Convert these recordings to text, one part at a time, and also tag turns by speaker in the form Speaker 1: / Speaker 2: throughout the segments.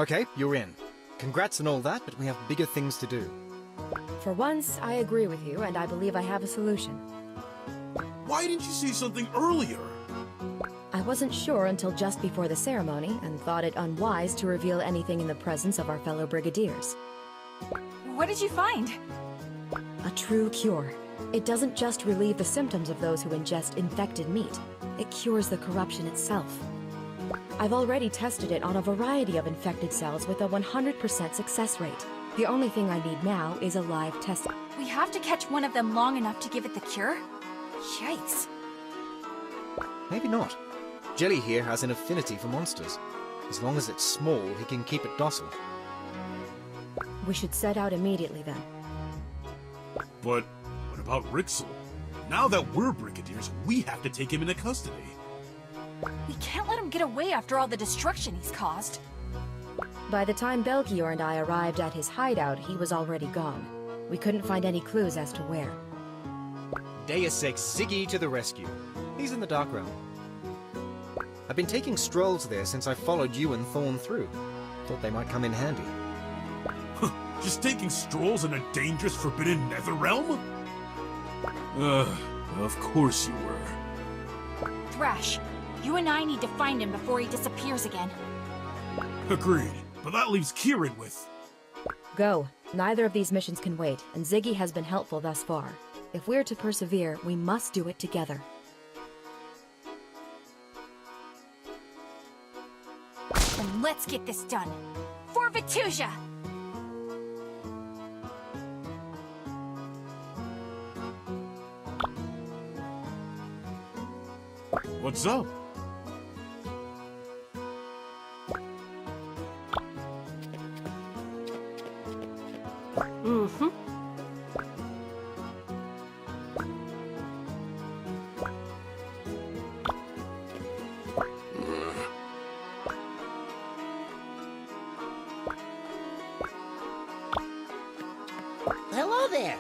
Speaker 1: Okay, you're in. Congrats and all that, but we have bigger things to do.
Speaker 2: For once, I agree with you, and I believe I have a solution.
Speaker 3: Why didn't you say something earlier?
Speaker 2: I wasn't sure until just before the ceremony, and thought it unwise to reveal anything in the presence of our fellow brigadiers.
Speaker 4: What did you find?
Speaker 2: A true cure. It doesn't just relieve the symptoms of those who ingest infected meat. It cures the corruption itself. I've already tested it on a variety of infected cells with a 100% success rate. The only thing I need now is a live test.
Speaker 4: We have to catch one of them long enough to give it the cure? Yikes.
Speaker 1: Maybe not. Jelly here has an affinity for monsters. As long as it's small, he can keep it docile.
Speaker 2: We should set out immediately then.
Speaker 3: But what about Rixel? Now that we're brigadiers, we have to take him into custody.
Speaker 4: We can't let him get away after all the destruction he's caused.
Speaker 2: By the time Belkior and I arrived at his hideout, he was already gone. We couldn't find any clues as to where.
Speaker 1: Deus Ex Ziggy to the rescue. He's in the Dark Realm. I've been taking strolls there since I followed you and Thorn through. Thought they might come in handy.
Speaker 3: Just taking strolls in a dangerous, forbidden nether realm? Of course you were.
Speaker 4: Thrash, you and I need to find him before he disappears again.
Speaker 3: Agreed, but that leaves Kieran with...
Speaker 2: Go. Neither of these missions can wait, and Ziggy has been helpful thus far. If we're to persevere, we must do it together.
Speaker 4: Then let's get this done. For Vitusia!
Speaker 3: What's up?
Speaker 2: Mm-hmm.
Speaker 5: Hello there.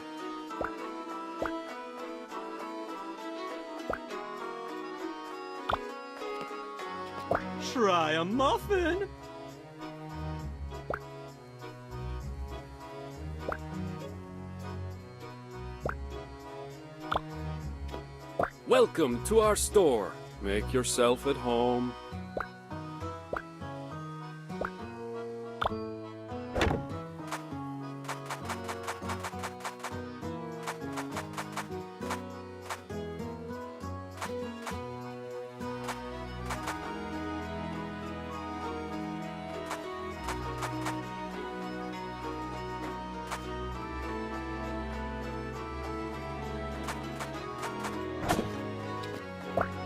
Speaker 6: Try a muffin!
Speaker 7: Welcome to our store. Make yourself at home.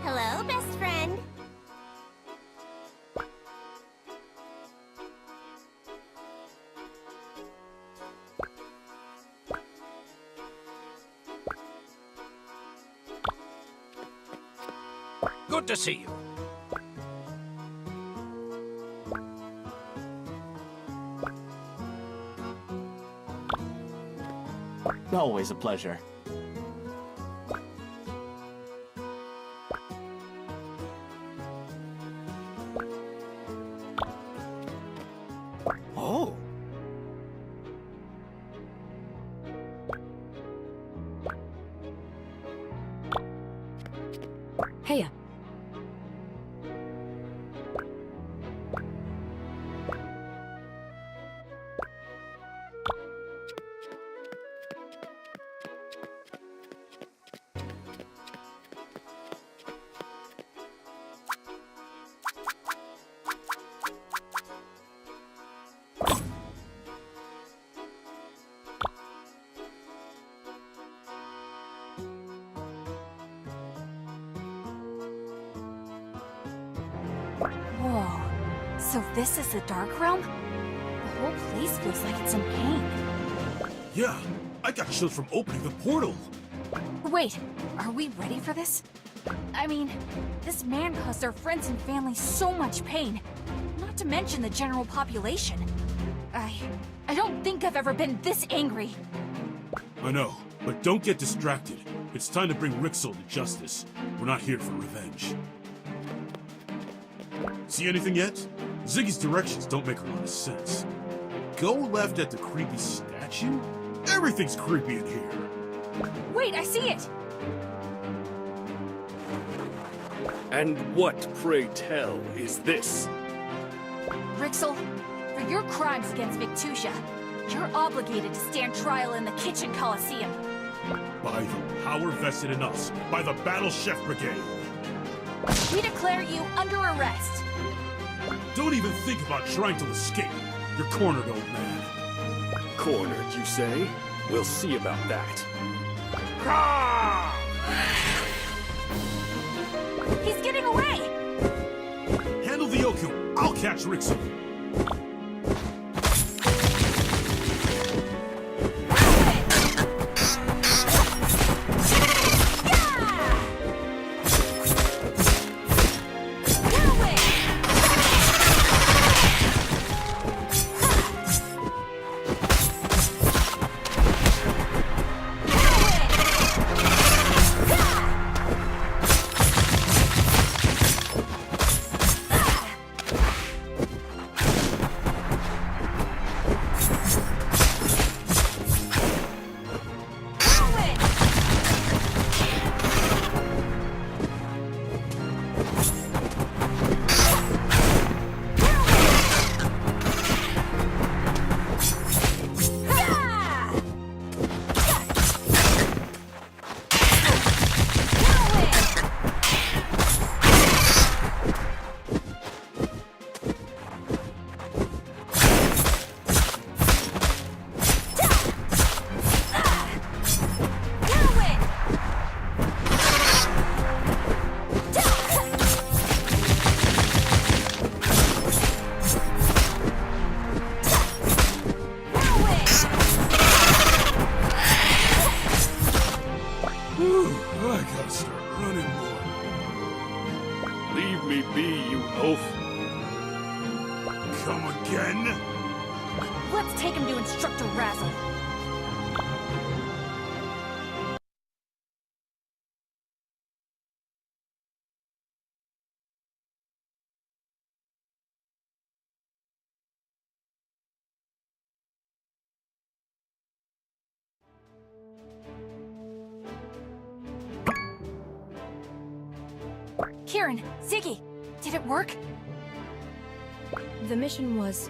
Speaker 5: Hello, best friend.
Speaker 6: Good to see you.
Speaker 8: Always a pleasure.
Speaker 1: Oh!
Speaker 2: Heya.
Speaker 4: Whoa. So this is the Dark Realm? The whole place feels like it's in pain.
Speaker 3: Yeah, I got chills from opening the portal.
Speaker 4: Wait, are we ready for this? I mean, this man caused our friends and family so much pain. Not to mention the general population. I don't think I've ever been this angry.
Speaker 3: I know, but don't get distracted. It's time to bring Rixel to justice. We're not here for revenge. See anything yet? Ziggy's directions don't make a lot of sense. Go left at the creepy statue? Everything's creepy in here.
Speaker 4: Wait, I see it!
Speaker 7: And what, pray tell, is this?
Speaker 4: Rixel, for your crimes against Victusia, you're obligated to stand trial in the Kitchen Coliseum.
Speaker 3: By the power vested in us, by the Battle Chef Brigade.
Speaker 4: We declare you under arrest.
Speaker 3: Don't even think about trying to escape. You're cornered, old man.
Speaker 7: Cornered, you say? We'll see about that.
Speaker 4: He's getting away!
Speaker 3: Handle the Oku. I'll catch Rixel. I gotta start running more.
Speaker 7: Leave me be, you oaf.
Speaker 3: Come again?
Speaker 4: Let's take him to Instructor Razzle. Kieran, Ziggy, did it work?
Speaker 2: The mission was...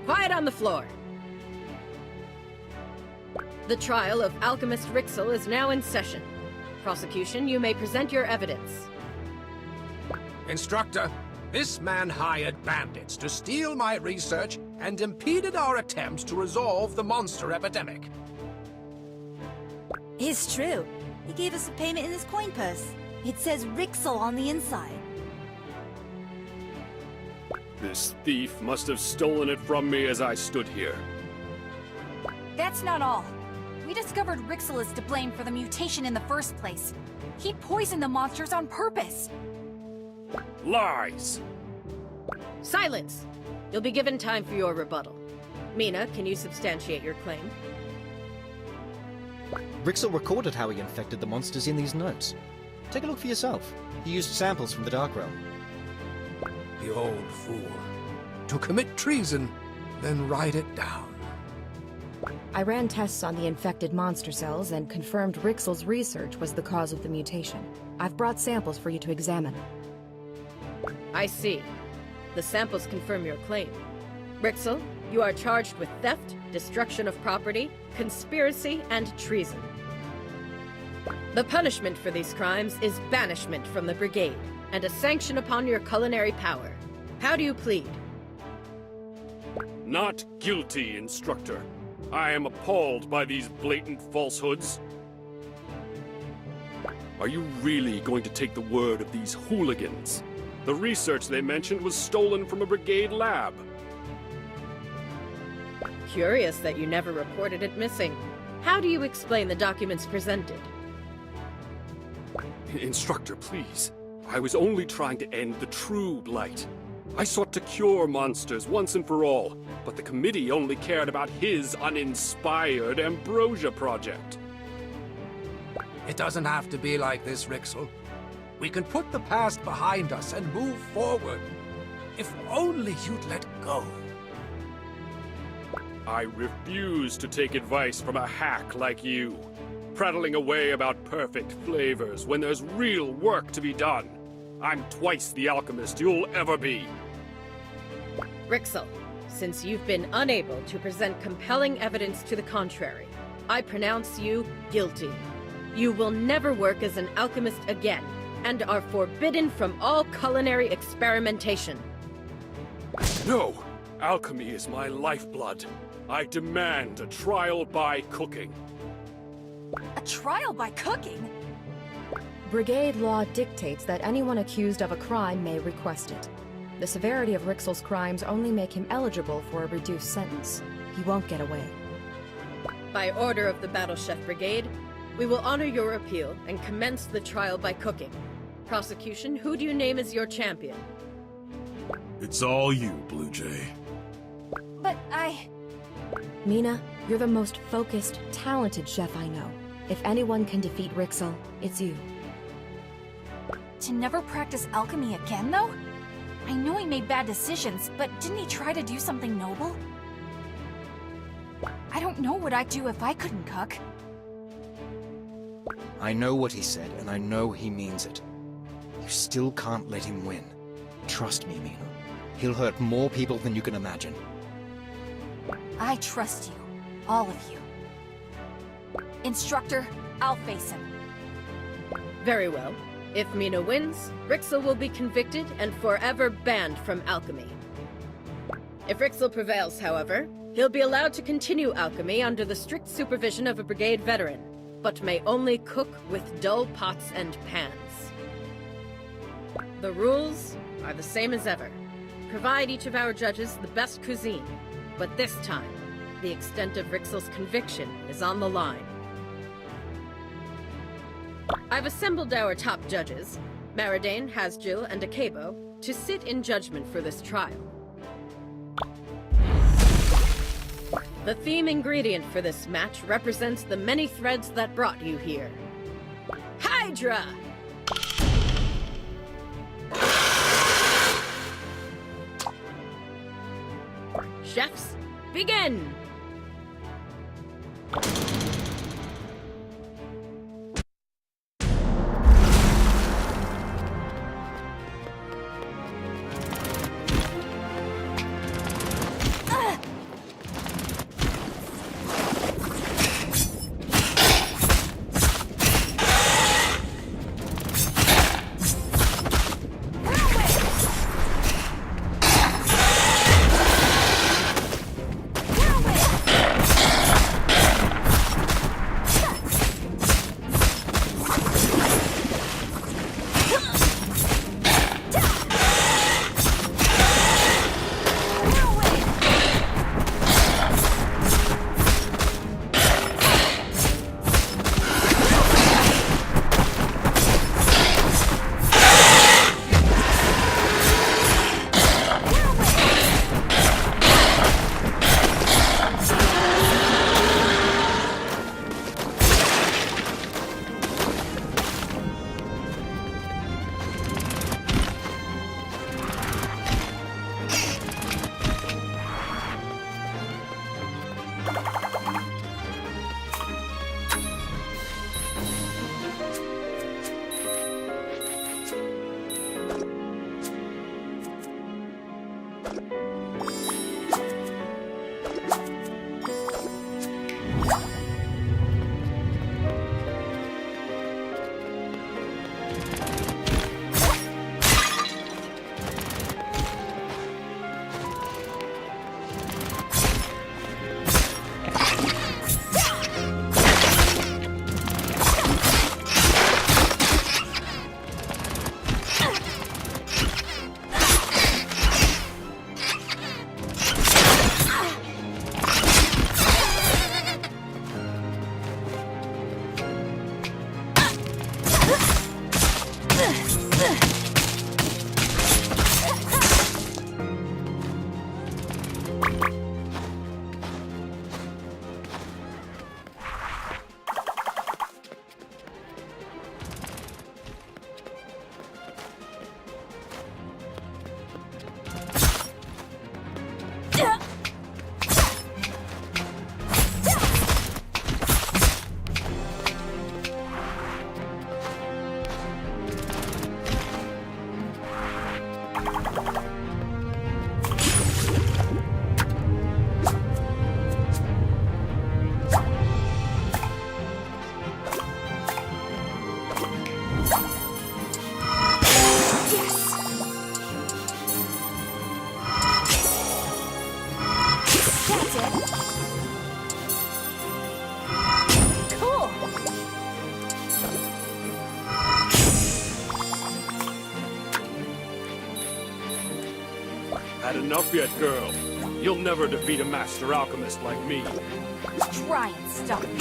Speaker 9: Quiet on the floor! The trial of Alchemist Rixel is now in session. Prosecution, you may present your evidence.
Speaker 6: Instructor, this man hired bandits to steal my research and impeded our attempts to resolve the monster epidemic.
Speaker 10: It's true. He gave us a payment in his coin purse. It says Rixel on the inside.
Speaker 7: This thief must have stolen it from me as I stood here.
Speaker 4: That's not all. We discovered Rixel is to blame for the mutation in the first place. He poisoned the monsters on purpose.
Speaker 7: Lies!
Speaker 9: Silence! You'll be given time for your rebuttal. Mina, can you substantiate your claim?
Speaker 1: Rixel recorded how he infected the monsters in these notes. Take a look for yourself. He used samples from the Dark Realm.
Speaker 6: The old fool. To commit treason, then write it down.
Speaker 2: I ran tests on the infected monster cells and confirmed Rixel's research was the cause of the mutation. I've brought samples for you to examine.
Speaker 9: I see. The samples confirm your claim. Rixel, you are charged with theft, destruction of property, conspiracy, and treason. The punishment for these crimes is banishment from the Brigade, and a sanction upon your culinary power. How do you plead?
Speaker 7: Not guilty, Instructor. I am appalled by these blatant falsehoods. Are you really going to take the word of these hooligans? The research they mentioned was stolen from a Brigade lab.
Speaker 9: Curious that you never reported it missing. How do you explain the documents presented?
Speaker 7: Instructor, please. I was only trying to end the true blight. I sought to cure monsters once and for all, but the committee only cared about his uninspired ambrosia project.
Speaker 6: It doesn't have to be like this, Rixel. We can put the past behind us and move forward. If only you'd let go.
Speaker 7: I refuse to take advice from a hack like you, prattling away about perfect flavors when there's real work to be done. I'm twice the alchemist you'll ever be.
Speaker 9: Rixel, since you've been unable to present compelling evidence to the contrary, I pronounce you guilty. You will never work as an alchemist again, and are forbidden from all culinary experimentation.
Speaker 7: No! Alchemy is my lifeblood. I demand a trial by cooking.
Speaker 4: A trial by cooking?
Speaker 2: Brigade law dictates that anyone accused of a crime may request it. The severity of Rixel's crimes only make him eligible for a reduced sentence. He won't get away.
Speaker 9: By order of the Battle Chef Brigade, we will honor your appeal and commence the trial by cooking. Prosecution, who do you name as your champion?
Speaker 3: It's all you, Blue Jay.
Speaker 4: But
Speaker 2: Mina, you're the most focused, talented chef I know. If anyone can defeat Rixel, it's you.
Speaker 4: To never practice alchemy again, though? I know he made bad decisions, but didn't he try to do something noble? I don't know what I'd do if I couldn't cook.
Speaker 1: I know what he said, and I know he means it. You still can't let him win. Trust me, Mina. He'll hurt more people than you can imagine.
Speaker 4: I trust you. All of you. Instructor, I'll face him.
Speaker 9: Very well. If Mina wins, Rixel will be convicted and forever banned from alchemy. If Rixel prevails, however, he'll be allowed to continue alchemy under the strict supervision of a Brigade veteran, but may only cook with dull pots and pans. The rules are the same as ever. Provide each of our judges the best cuisine, but this time, the extent of Rixel's conviction is on the line. I've assembled our top judges, Maridane, Hasjil, and Akebo, to sit in judgment for this trial. The theme ingredient for this match represents the many threads that brought you here. Hydra! Chefs, begin!
Speaker 4: Whirlwind!
Speaker 7: Had enough yet, girl? You'll never defeat a master alchemist like me.
Speaker 4: Try and stop me.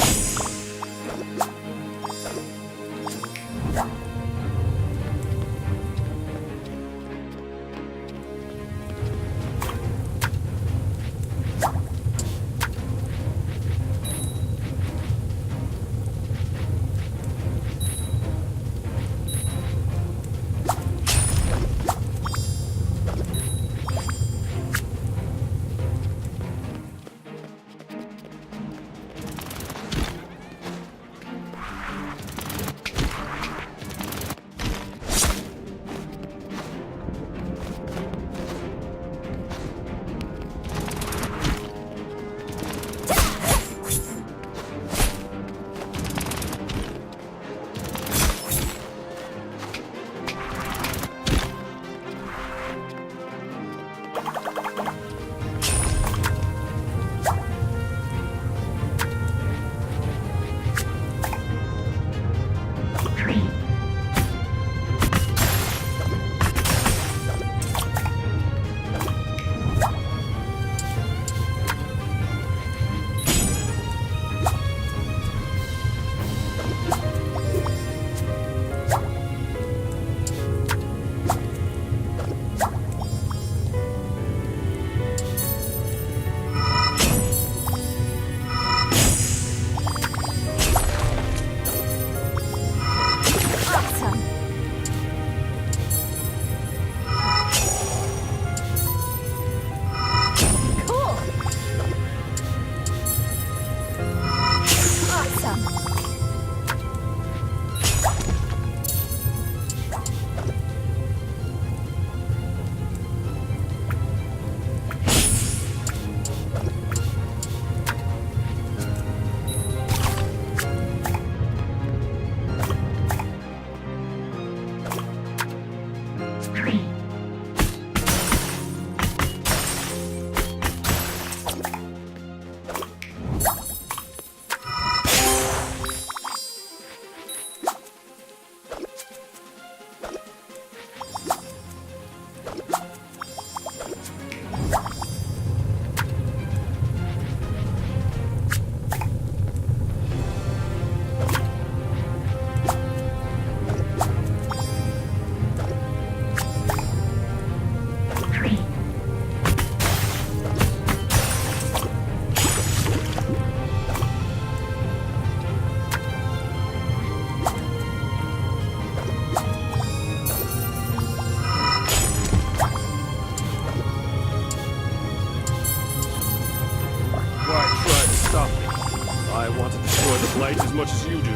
Speaker 7: Much as you do.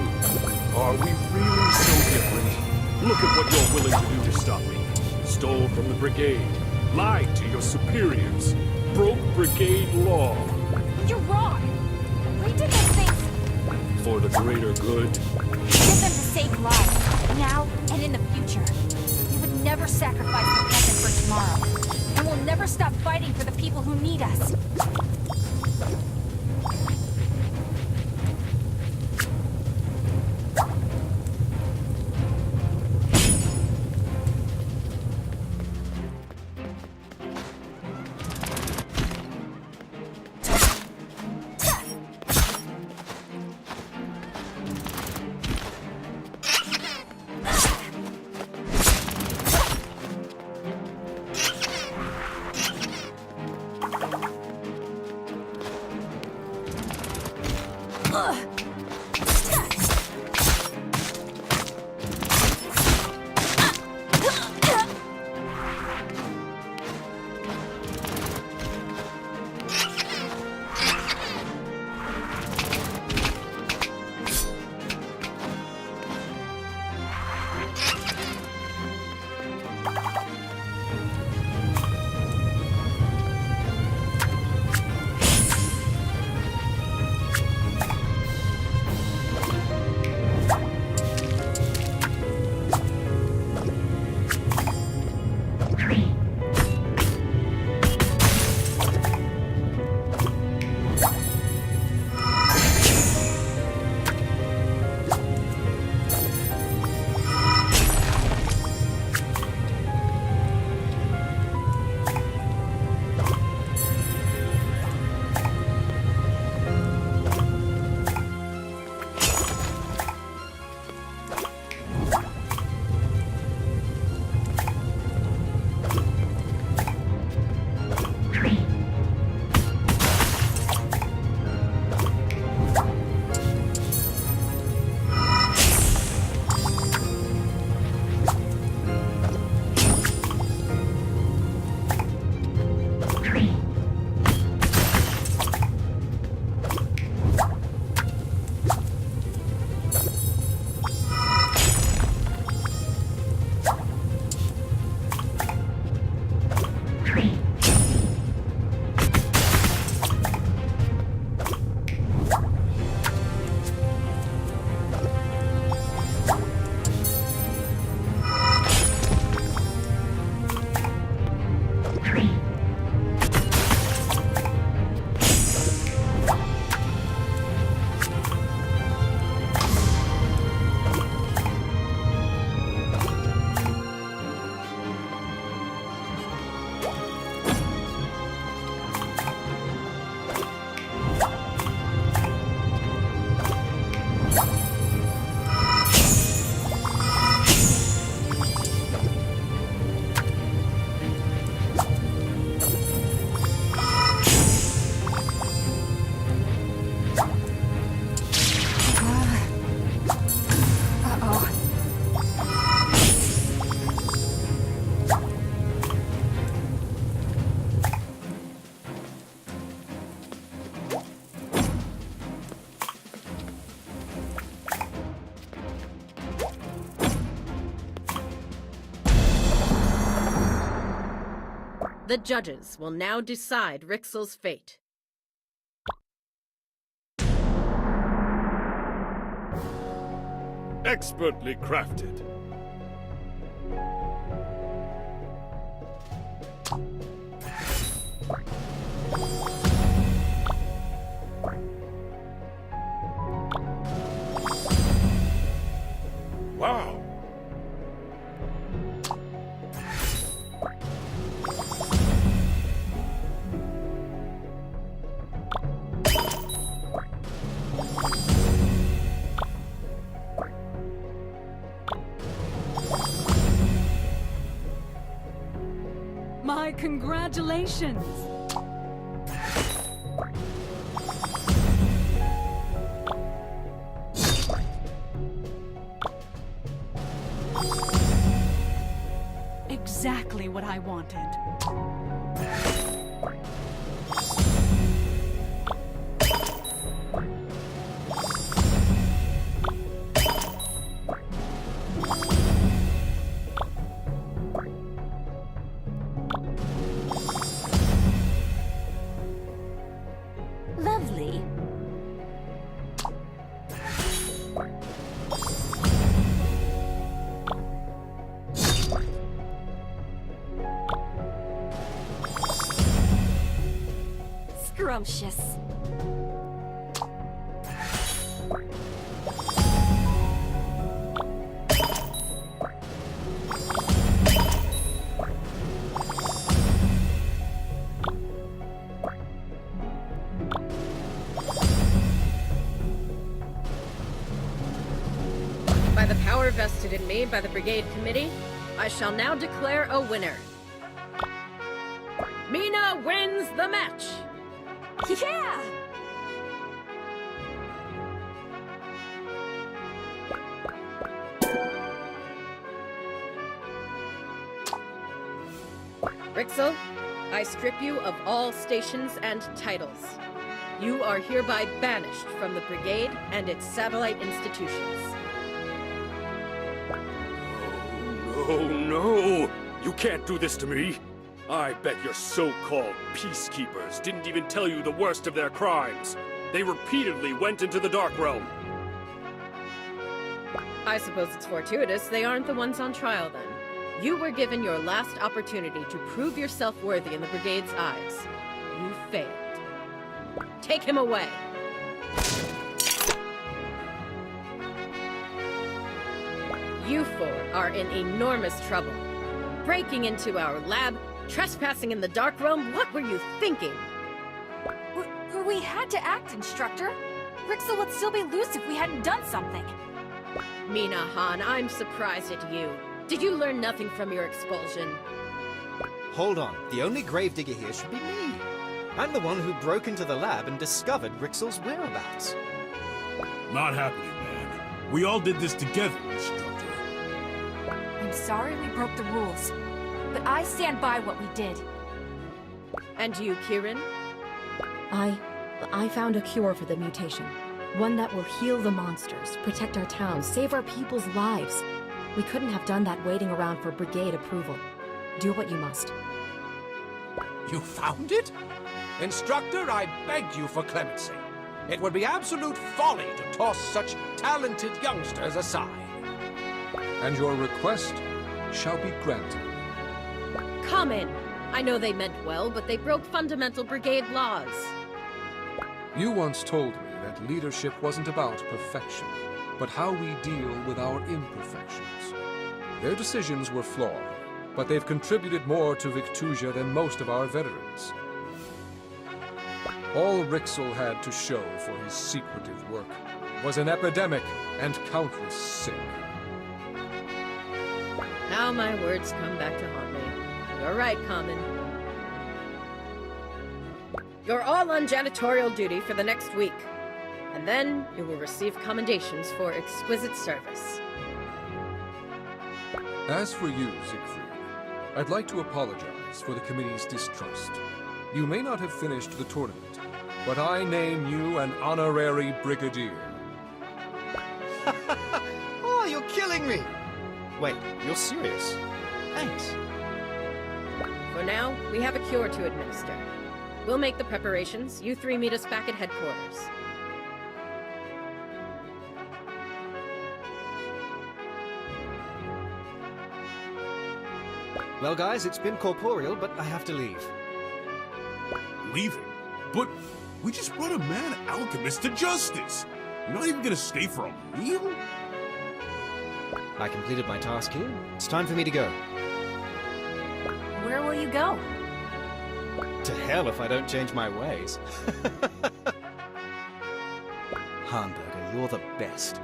Speaker 7: Are we really so different? Look at what you're willing to do to stop me. Stole from the Brigade, lied to your superiors, broke Brigade law.
Speaker 4: You're wrong. We did those things
Speaker 7: for the greater good.
Speaker 4: Get them to save lives, now and in the future. We would never sacrifice the present for tomorrow, and we'll never stop fighting for the people who need us.
Speaker 9: The judges will now decide Rixel's fate.
Speaker 7: Expertly crafted. Wow.
Speaker 11: My congratulations! Exactly what I wanted.
Speaker 10: Lovely.
Speaker 4: Scrumptious.
Speaker 9: By the power vested in me by the Brigade Committee, I shall now declare a winner. Mina wins the match!
Speaker 4: Yeah!
Speaker 9: Rixel, I strip you of all stations and titles. You are hereby banished from the Brigade and its satellite institutions.
Speaker 7: Oh no! You can't do this to me! I bet your so-called peacekeepers didn't even tell you the worst of their crimes. They repeatedly went into the Dark Realm.
Speaker 9: I suppose it's fortuitous they aren't the ones on trial then. You were given your last opportunity to prove yourself worthy in the Brigade's eyes. You failed. Take him away! You four are in enormous trouble. Breaking into our lab, trespassing in the Dark Realm, what were you thinking?
Speaker 4: We had to act, Instructor. Rixel would still be loose if we hadn't done something.
Speaker 9: Mina Han, I'm surprised at you. Did you learn nothing from your expulsion?
Speaker 1: Hold on. The only gravedigger here should be me. I'm the one who broke into the lab and discovered Rixel's whereabouts.
Speaker 3: Not happening, man. We all did this together, Instructor.
Speaker 4: I'm sorry we broke the rules, but I stand by what we did.
Speaker 9: And you, Kieran?
Speaker 2: I found a cure for the mutation. One that will heal the monsters, protect our town, save our people's lives. We couldn't have done that waiting around for Brigade approval. Do what you must.
Speaker 6: You found it? Instructor, I beg you for clemency. It would be absolute folly to toss such talented youngsters aside.
Speaker 12: And your request shall be granted.
Speaker 9: Come in. I know they meant well, but they broke fundamental Brigade laws.
Speaker 12: You once told me that leadership wasn't about perfection, but how we deal with our imperfections. Their decisions were flawed, but they've contributed more to Victusia than most of our veterans. All Rixel had to show for his secretive work was an epidemic and countless sick.
Speaker 9: Now my words come back to haunt me. You're right, Common. You're all on janitorial duty for the next week. And then you will receive commendations for exquisite service.
Speaker 12: As for you, Siegfried, I'd like to apologize for the committee's distrust. You may not have finished the tournament, but I name you an honorary brigadier.
Speaker 1: Oh, you're killing me! Wait, you're serious? Thanks.
Speaker 9: For now, we have a cure to administer. We'll make the preparations. You three meet us back at headquarters.
Speaker 1: Well, guys, it's been corporeal, but I have to leave.
Speaker 3: Leaving? But we just brought a mad alchemist to justice. You're not even gonna stay for a meal?
Speaker 1: I completed my task here. It's time for me to go.
Speaker 4: Where will you go?
Speaker 1: To hell if I don't change my ways. Hamburger, you're the best.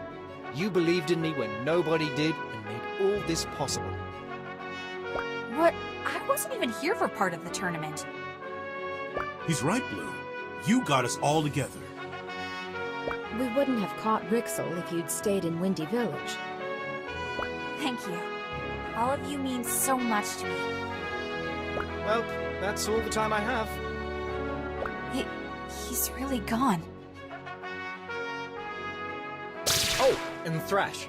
Speaker 1: You believed in me when nobody did and made all this possible.
Speaker 4: What? I wasn't even here for part of the tournament.
Speaker 3: He's right, Blue. You got us all together.
Speaker 2: We wouldn't have caught Rixel if you'd stayed in Windy Village.
Speaker 4: Thank you. All of you mean so much to me.
Speaker 1: Well, that's all the time I have.
Speaker 4: He's really gone.
Speaker 1: Oh, and Thrash.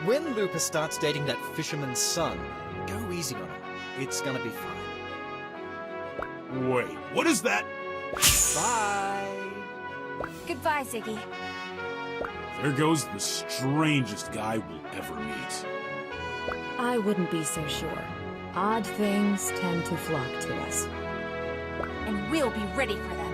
Speaker 1: When Lupus starts dating that fisherman's son, go easy on him. It's gonna be fine.
Speaker 3: Wait, what is that?
Speaker 1: Bye!
Speaker 4: Goodbye, Ziggy.
Speaker 3: There goes the strangest guy we'll ever meet.
Speaker 2: I wouldn't be so sure. Odd things tend to flock to us.
Speaker 4: And we'll be ready for them.